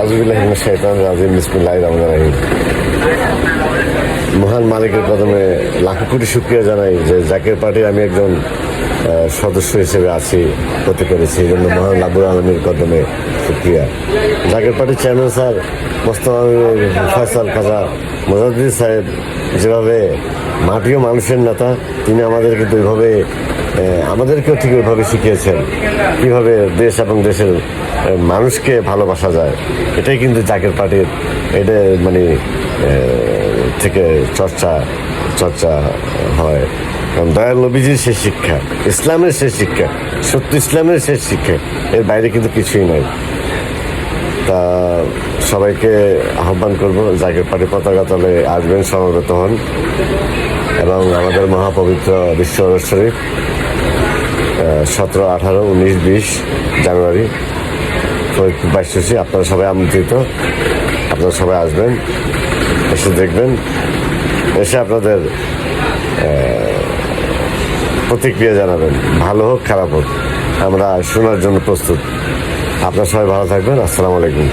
আউযুবিল্লাহি মিনাশ শাইতানির রাজিম বিসমিল্লাহির রহমানির রহিম। মহান মালিকের কদমে লাখো কোটি শুকরিয়া জানাই যে জাকের পার্টির আমি একজন সদস্য হিসেবে আছি, হতে পেরেছি। এই জন্য মহান রাব্বুল আলামিনের কদমে শুকরিয়া। জাকের পার্টির চেয়ারম্যান স্যার মোস্তফা ফয়সাল খাজা মোজাদ্দিদ সাহেব যেভাবে মাটিও মানুষের নেতা, তিনি আমাদেরকে তো ওইভাবে আমাদেরকেও ঠিক ওইভাবে শিখিয়েছেন কীভাবে দেশ এবং দেশের মানুষকে ভালোবাসা যায়। এটাই কিন্তু জাকের পার্টির এটা মানে থেকে চর্চা হয়। কারণ দয়াল নবীজির শেষ শিক্ষা, ইসলামের শেষ শিক্ষা, সত্য ইসলামের শেষ শিক্ষা, এর বাইরে কিন্তু কিছুই নাই। তা সবাইকে আহ্বান করব জাকের পার্টি পতাকা তলে আসবেন, সমবেত হন এবং আমাদের মহাপবিত্র বিশ্ব শরীফ 17, 18, 19, 20 জানুয়ারি বাইশে আপনারা সবাই আমন্ত্রিত। আপনারা সবাই আসবেন, এসে দেখবেন, এসে আপনাদের প্রতিক্রিয়া জানাবেন, ভালো হোক খারাপ হোক, আমরা শোনার জন্য প্রস্তুত। আপনারা সবাই ভালো থাকবেন। আসসালামু আলাইকুম।